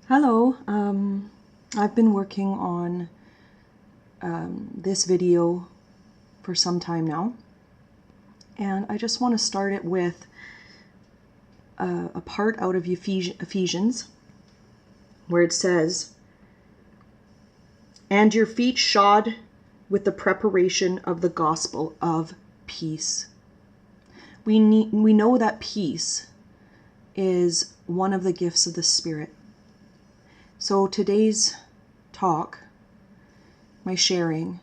Hello, I've been working on this video for some time now, and I just want to start it with a part out of Ephesians where it says, "And your feet shod with the preparation of the gospel of peace." We know that peace is one of the gifts of the Spirit. So today's talk, my sharing,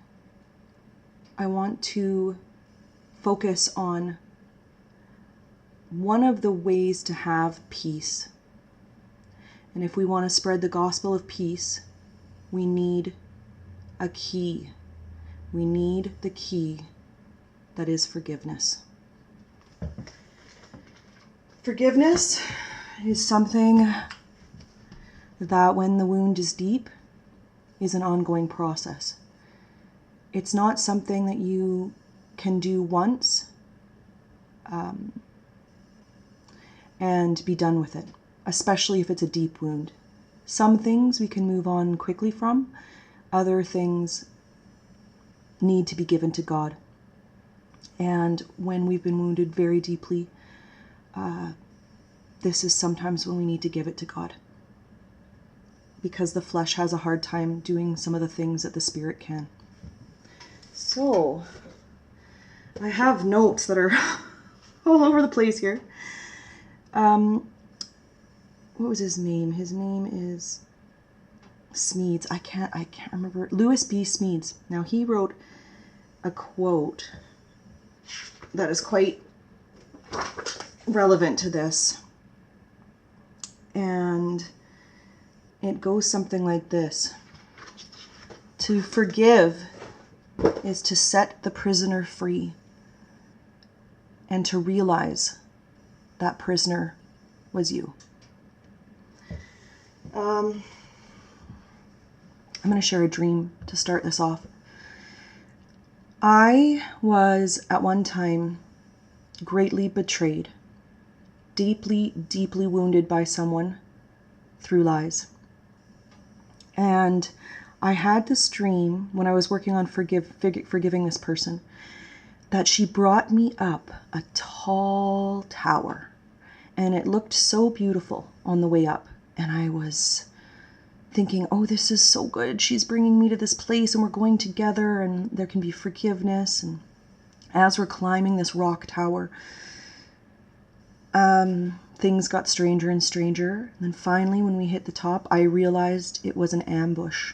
I want to focus on one of the ways to have peace. And if we want to spread the gospel of peace, we need a key. We need the key that is forgiveness. Forgiveness is something that, when the wound is deep, is an ongoing process. It's not something that you can do once and be done with it, especially if it's a deep wound. Some things we can move on quickly from, other things need to be given to God. And when we've been wounded very deeply, this is sometimes when we need to give it to God, because the flesh has a hard time doing some of the things that the Spirit can. So, I have notes that are all over the place here. What was his name? His name is Smedes. I can't remember. Lewis B. Smedes. Now, he wrote a quote that is quite relevant to this. And it goes something like this: "To forgive is to set the prisoner free, and to realize that prisoner was you." I'm going to share a dream to start this off. I was at one time greatly betrayed, deeply, deeply wounded by someone through lies. And I had this dream when I was working on forgiving this person, that she brought me up a tall tower, and it looked so beautiful on the way up. And I was thinking, oh, this is so good. She's bringing me to this place and we're going together and there can be forgiveness. And as we're climbing this rock tower, things got stranger and stranger. And then finally, when we hit the top, I realized it was an ambush,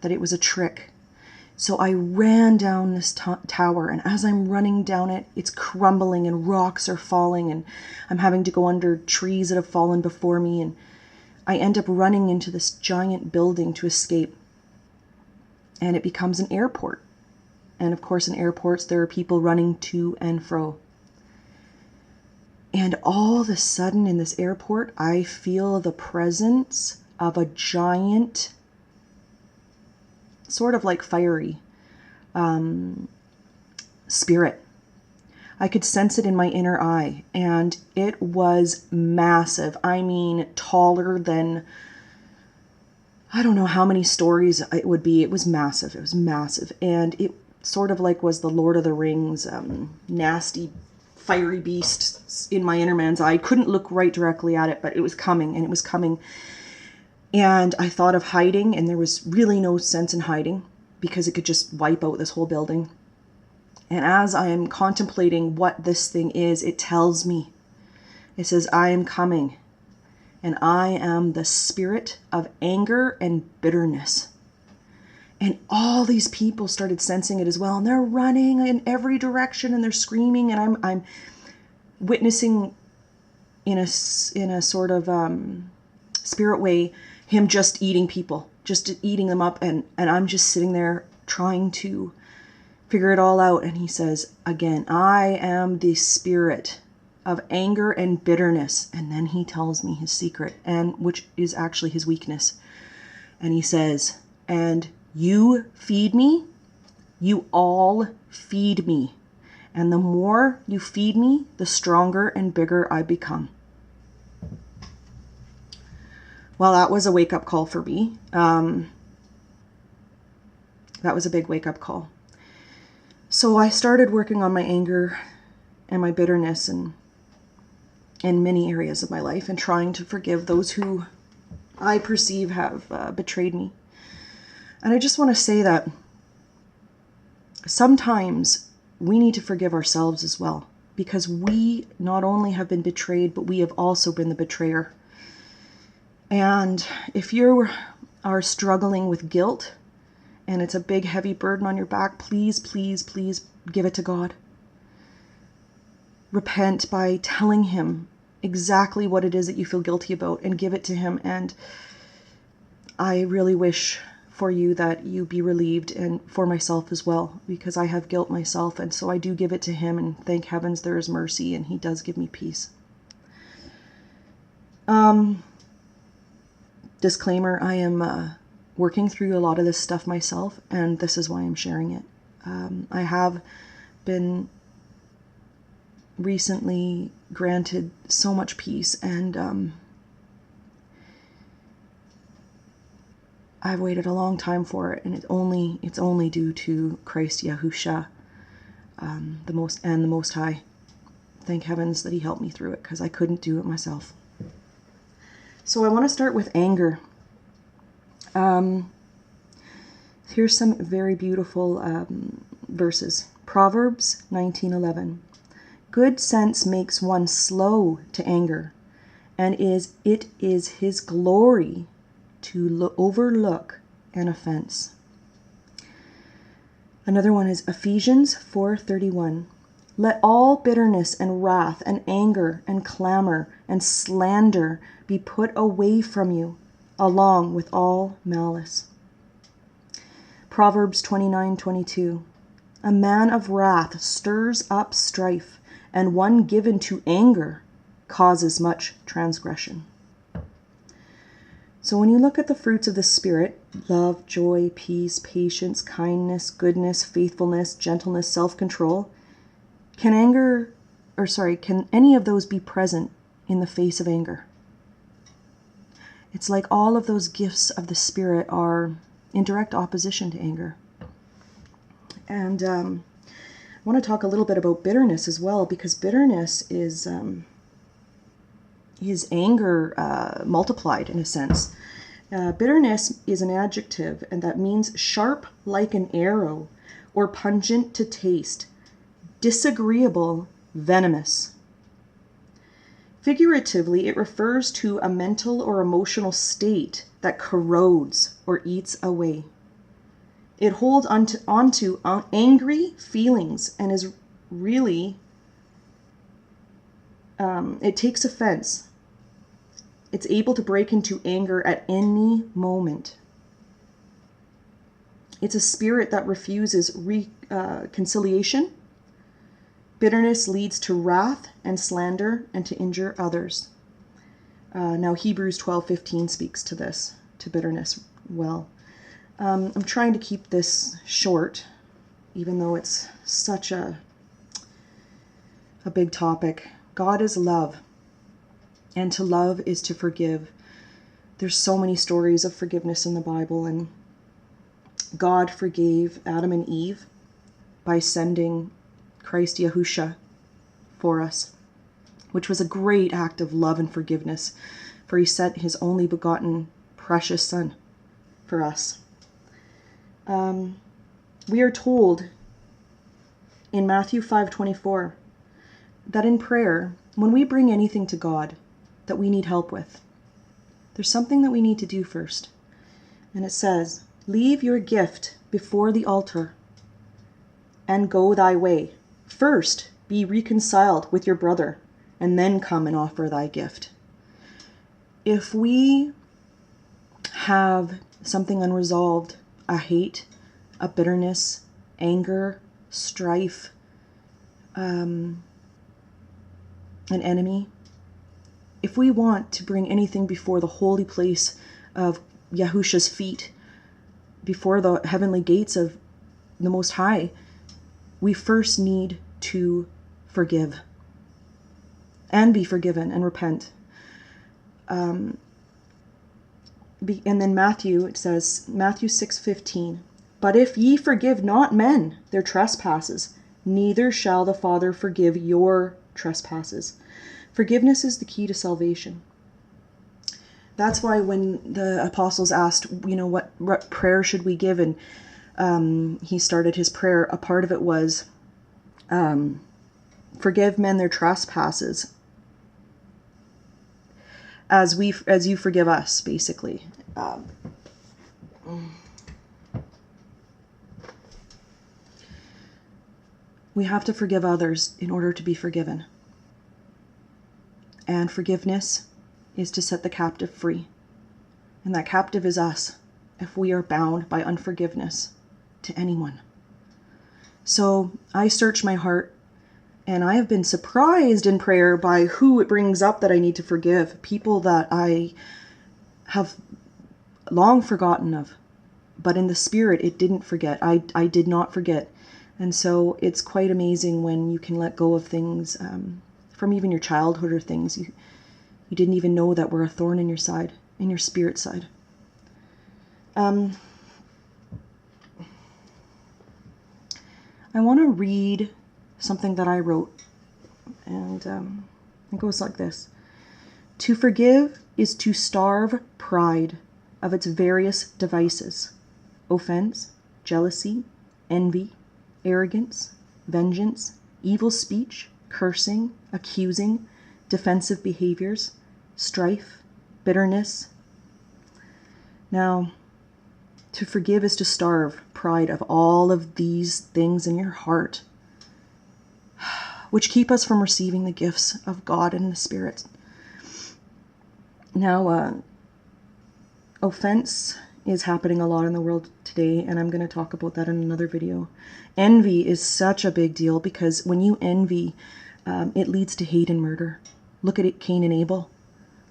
that it was a trick. So I ran down this tower, and as I'm running down it, it's crumbling and rocks are falling, and I'm having to go under trees that have fallen before me, and I end up running into this giant building to escape. And it becomes an airport. And of course, in airports, there are people running to and fro. And all of a sudden in this airport, I feel the presence of a giant, sort of like fiery spirit. I could sense it in my inner eye, and it was massive. I mean, taller than, I don't know how many stories it would be. It was massive. It was massive. And it sort of like was the Lord of the Rings, nasty, fiery beast in my inner man's eye. I couldn't look right directly at it, but it was coming, and it was coming. And I thought of hiding, and there was really no sense in hiding because it could just wipe out this whole building. And as I am contemplating what this thing is, it tells me, it says, "I am coming, and I am the spirit of anger and bitterness." And all these people started sensing it as well, and they're running in every direction, and they're screaming, and I'm witnessing in a sort of spirit way, him just eating people, just eating them up, and I'm just sitting there trying to figure it all out. And he says again, "I am the spirit of anger and bitterness." And then he tells me his secret, and which is actually his weakness. And he says, "And you feed me, you all feed me. And the more you feed me, the stronger and bigger I become." Well, that was a wake-up call for me. That was a big wake-up call. So I started working on my anger and my bitterness and in many areas of my life, and trying to forgive those who I perceive have betrayed me. And I just want to say that sometimes we need to forgive ourselves as well, because we not only have been betrayed, but we have also been the betrayer. And if you are struggling with guilt and it's a big, heavy burden on your back, please, please, please give it to God. Repent by telling him exactly what it is that you feel guilty about and give it to him. And I really wish for you that you be relieved, and for myself as well, because I have guilt myself. And so I do give it to him, and thank heavens there is mercy, and he does give me peace. Disclaimer, I am working through a lot of this stuff myself, and this is why I'm sharing it. I have been recently granted so much peace, and I've waited a long time for it, and it's only due to Christ Yahusha, the Most High. Thank heavens that he helped me through it, because I couldn't do it myself. So I want to start with anger. Here's some very beautiful verses. Proverbs 19:11. Good sense makes one slow to anger, and it is his glory to overlook an offense. Another one is Ephesians 4:31. Let all bitterness and wrath and anger and clamor and slander be put away from you, along with all malice. Proverbs 29:22. A man of wrath stirs up strife, and one given to anger causes much transgression. So when you look at the fruits of the Spirit, love, joy, peace, patience, kindness, goodness, faithfulness, gentleness, self-control, can any of those be present in the face of anger? It's like all of those gifts of the Spirit are in direct opposition to anger. And I want to talk a little bit about bitterness as well, because bitterness is anger multiplied in a sense. Bitterness is an adjective, and that means sharp like an arrow, or pungent to taste, disagreeable, venomous. Figuratively, it refers to a mental or emotional state that corrodes or eats away. It holds onto angry feelings and is really, it takes offense. It's able to break into anger at any moment. It's a spirit that refuses reconciliation. Bitterness leads to wrath and slander and to injure others. Now Hebrews 12:15 speaks to this, to bitterness well. I'm trying to keep this short, even though it's such a big topic. God is love, and to love is to forgive. There's so many stories of forgiveness in the Bible, and God forgave Adam and Eve by sending Christ Yahusha for us, which was a great act of love and forgiveness, for he sent his only begotten precious Son for us. We are told in Matthew 5:24 that in prayer, when we bring anything to God that we need help with, there's something that we need to do first. And it says, leave your gift before the altar and go thy way. First be reconciled with your brother, and then come and offer thy gift. If we have something unresolved, a hate, a bitterness, anger, strife, an enemy, if we want to bring anything before the holy place of Yahusha's feet, before the heavenly gates of the Most High, we first need to forgive and be forgiven and repent. And then Matthew, it says, Matthew 6:15, but if ye forgive not men their trespasses, neither shall the Father forgive your trespasses. Forgiveness is the key to salvation. That's why when the apostles asked, what prayer should we give? And he started his prayer. A part of it was, forgive men their trespasses as you forgive us, basically. We have to forgive others in order to be forgiven. And forgiveness is to set the captive free. And that captive is us, if we are bound by unforgiveness to anyone. So I search my heart, and I have been surprised in prayer by who it brings up that I need to forgive. People that I have long forgotten of. But in the spirit, it didn't forget. I did not forget. And so it's quite amazing when you can let go of things from even your childhood, or things you didn't even know that were a thorn in your side, in your spirit side. I want to read something that I wrote, and it goes like this. To forgive is to starve pride of its various devices: offense, jealousy, envy, arrogance, vengeance, evil speech, cursing, accusing, defensive behaviors, strife, bitterness. Now, to forgive is to starve pride of all of these things in your heart, which keep us from receiving the gifts of God and the Spirit. Now, offense is happening a lot in the world today, and I'm going to talk about that in another video. Envy is such a big deal, because when you envy, it leads to hate and murder. Look at it, Cain and Abel.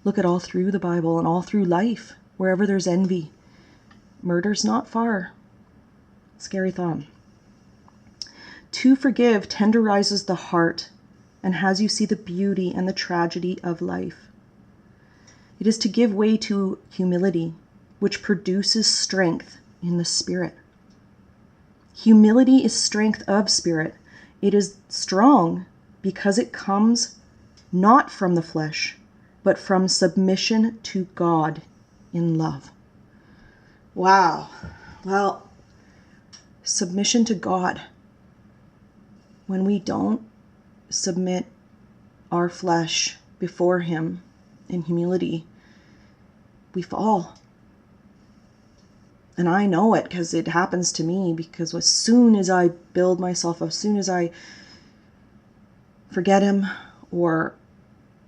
Look at all through the Bible and all through life. Wherever there's envy, murder's not far. Scary thought. To forgive tenderizes the heart and has you see the beauty and the tragedy of life. It is to give way to humility, which produces strength in the spirit. Humility is strength of spirit. It is strong because it comes not from the flesh, but from submission to God in love. Wow. Well, submission to God. When we don't submit our flesh before Him in humility, we fall. And I know it because it happens to me, because as soon as I build myself up, as soon as I forget Him or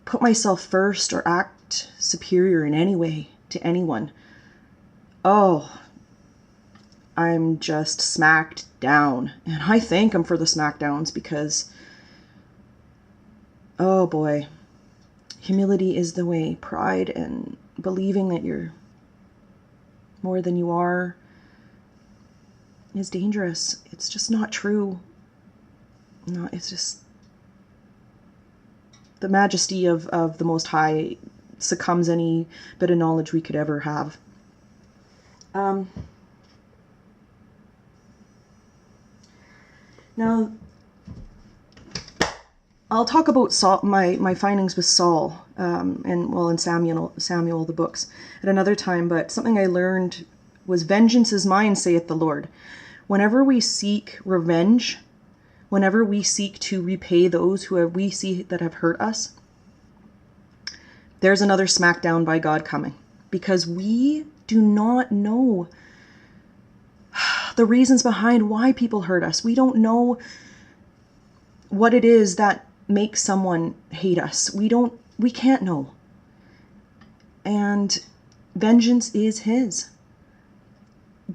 put myself first or act superior in any way to anyone, I'm just smacked down. And I thank Him for the smackdowns, because, oh boy, humility is the way. Pride and believing that you're more than you are is dangerous. It's just not true. No, it's just the majesty of the Most High succumbs any bit of knowledge we could ever have. Now, I'll talk about Saul, my findings with Saul, in Samuel, the books, at another time. But something I learned was, vengeance is mine, saith the Lord. Whenever we seek revenge, whenever we seek to repay those we see that have hurt us, there's another smackdown by God coming, because we do not know the reasons behind why people hurt us. We don't know what it is that makes someone hate us. We can't know. And vengeance is His.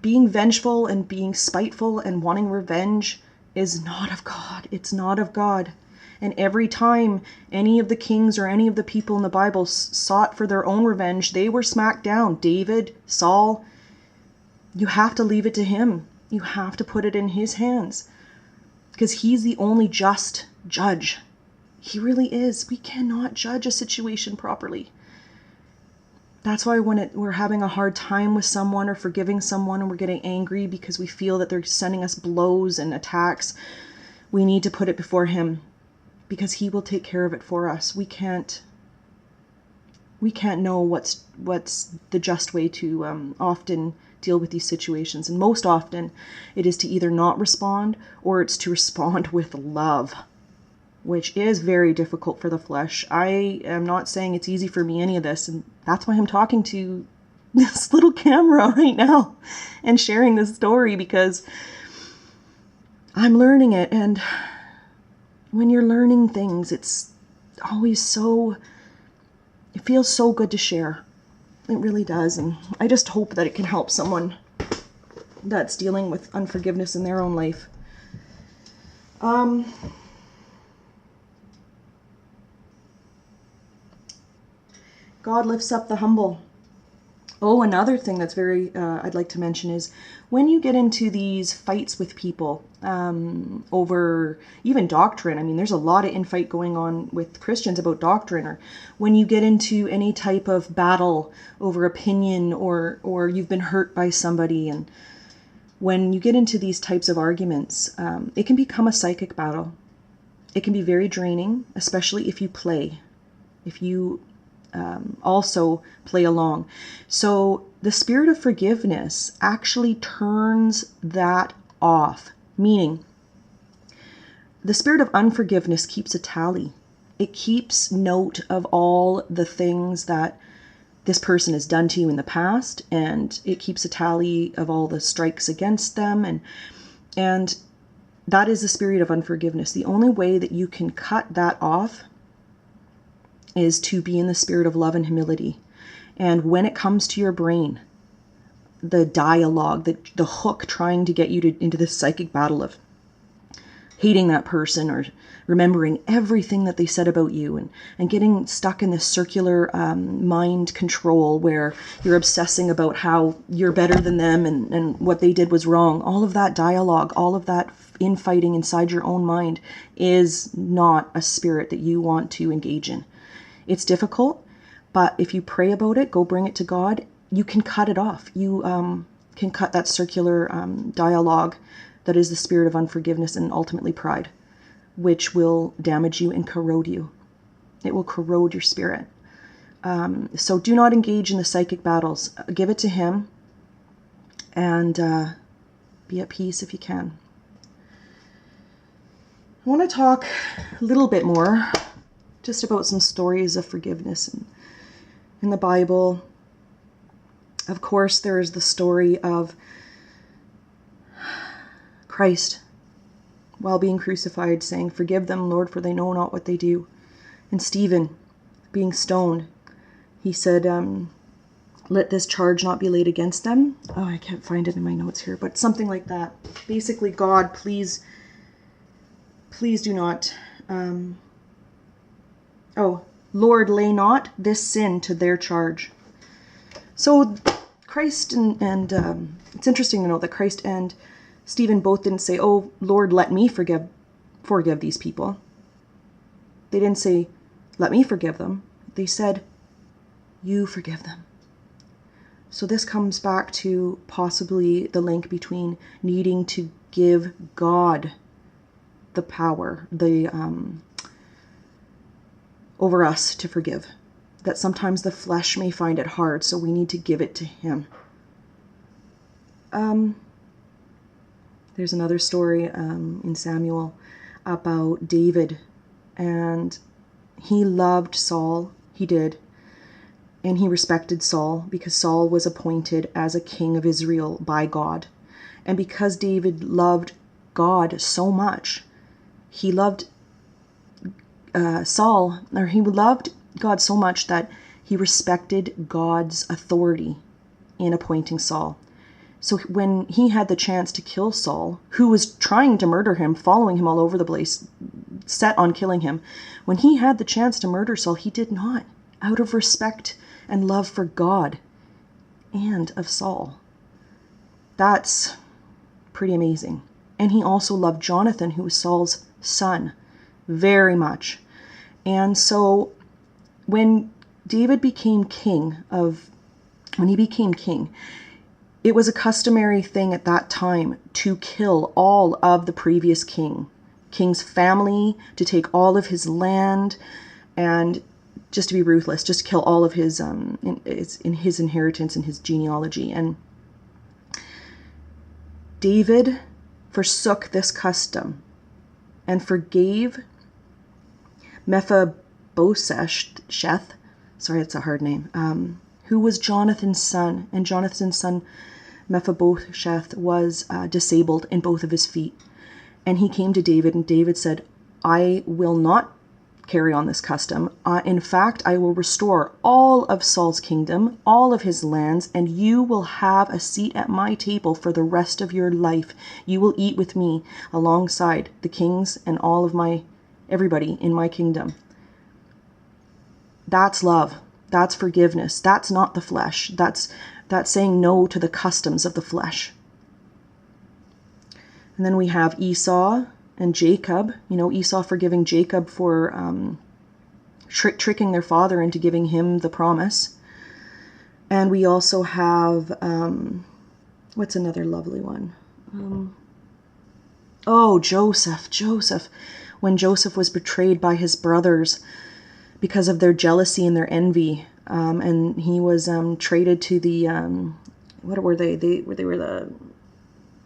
Being vengeful and being spiteful and wanting revenge is not of God. It's not of God. And every time any of the kings or any of the people in the Bible sought for their own revenge, they were smacked down. David, Saul. You have to leave it to Him. You have to put it in His hands, because He's the only just judge. He really is. We cannot judge a situation properly. That's why when we're having a hard time with someone or forgiving someone and we're getting angry because we feel that they're sending us blows and attacks, we need to put it before him, because he will take care of it for us. We can't know what's the just way to often deal with these situations. And most often it is to either not respond, or it's to respond with love, which is very difficult for the flesh. I am not saying it's easy for me, any of this, and that's why I'm talking to this little camera right now and sharing this story, because I'm learning it. And when you're learning things, it's always it feels so good to share. It really does. And I just hope that it can help someone that's dealing with unforgiveness in their own life. God lifts up the humble. Oh, another thing that's very, I'd like to mention is when you get into these fights with people over even doctrine. I mean, there's a lot of infight going on with Christians about doctrine, or when you get into any type of battle over opinion, or you've been hurt by somebody. And when you get into these types of arguments, it can become a psychic battle. It can be very draining, especially if you play. If you also play along. So the spirit of forgiveness actually turns that off, meaning the spirit of unforgiveness keeps a tally. It keeps note of all the things that this person has done to you in the past, and it keeps a tally of all the strikes against them, and that is the spirit of unforgiveness. The only way that you can cut that off is to be in the spirit of love and humility. And when it comes to your brain, the dialogue, the hook trying to get you into this psychic battle of hating that person or remembering everything that they said about you, and getting stuck in this circular mind control where you're obsessing about how you're better than them and what they did was wrong. All of that dialogue, all of that infighting inside your own mind is not a spirit that you want to engage in. It's difficult, but if you pray about it, go bring it to God, you can cut it off. You can cut that circular dialogue that is the spirit of unforgiveness and ultimately pride, which will damage you and corrode you. It will corrode your spirit. So do not engage in the psychic battles. Give it to him, and be at peace if you can. I want to talk a little bit more just about some stories of forgiveness in the Bible. Of course, there is the story of Christ, while being crucified, saying, "Forgive them, Lord, for they know not what they do." And Stephen, being stoned, he said, "Let this charge not be laid against them." Oh, I can't find it in my notes here, but something like that. Basically, God, please do not... Lord, lay not this sin to their charge. So Christ and it's interesting to note that Christ and Stephen both didn't say, "Oh, Lord, let me forgive these people." They didn't say, "Let me forgive them." They said, "You forgive them." So this comes back to possibly the link between needing to give God the power, over us to forgive. That sometimes the flesh may find it hard, so we need to give it to him. There's another story in Samuel about David, and he loved Saul. He did. And he respected Saul because Saul was appointed as a king of Israel by God. And because David loved God so much, he loved he loved God so much that he respected God's authority in appointing Saul. So when he had the chance to kill Saul, who was trying to murder him, following him all over the place, set on killing him, when he had the chance to murder Saul, he did not, out of respect and love for God and of Saul. That's pretty amazing. And he also loved Jonathan, who was Saul's son, very much. And so when David became king of when he became king, it was a customary thing at that time to kill all of the previous king's family, to take all of his land, and just to be ruthless, just kill all of his in his inheritance and his genealogy. And David forsook this custom and forgave Mephibosheth, sorry, it's a hard name, who was Jonathan's son. And Jonathan's son Mephibosheth was disabled in both of his feet. And he came to David, and David said, I will not carry on this custom. In fact, I will restore all of Saul's kingdom, all of his lands, and you will have a seat at my table for the rest of your life. You will eat with me alongside the kings and all of everybody in my kingdom. That's love. That's forgiveness. That's not the flesh. That's saying no to the customs of the flesh. And then we have Esau and Jacob. Esau forgiving Jacob for tricking their father into giving him the promise. And we also have, what's another lovely one? Joseph. When Joseph was betrayed by his brothers because of their jealousy and their envy, and he was traded to the, what were they? They were the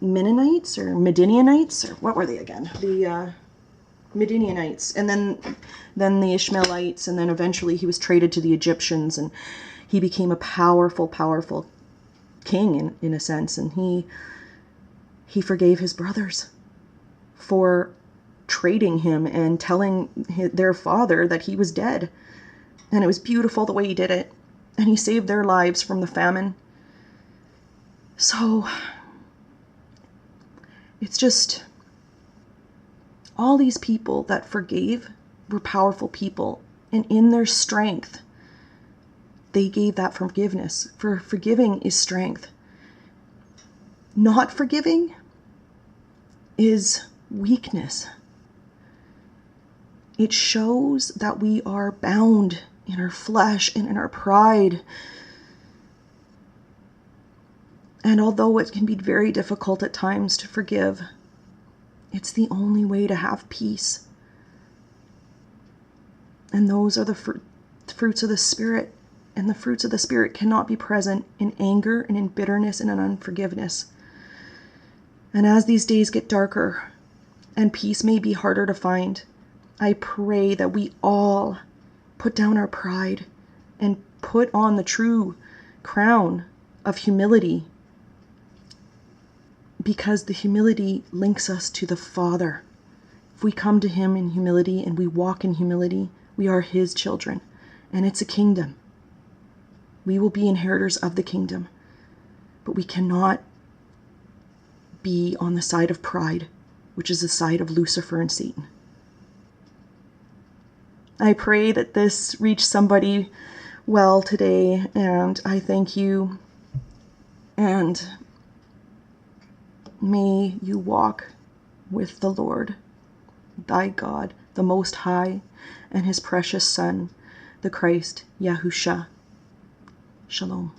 Mennonites or Midianites, or what were they again? The Midianites, and then the Ishmaelites, and then eventually he was traded to the Egyptians, and he became a powerful king in a sense, and he forgave his brothers for trading him and telling their father that he was dead. And it was beautiful the way he did it, and he saved their lives from the famine. So it's just, all these people that forgave were powerful people, and in their strength, they gave that forgiveness. For forgiving is strength. Not forgiving is weakness. It shows that we are bound in our flesh and in our pride. And although it can be very difficult at times to forgive, it's the only way to have peace. And those are the fruits of the Spirit. And the fruits of the Spirit cannot be present in anger and in bitterness and in unforgiveness. And as these days get darker and peace may be harder to find, I pray that we all put down our pride and put on the true crown of humility, because the humility links us to the Father. If we come to him in humility and we walk in humility, we are his children, and it's a kingdom. We will be inheritors of the kingdom, but we cannot be on the side of pride, which is the side of Lucifer and Satan. I pray that this reached somebody well today, and I thank you, and may you walk with the Lord, thy God, the Most High, and his precious Son, the Christ, Yahusha. Shalom.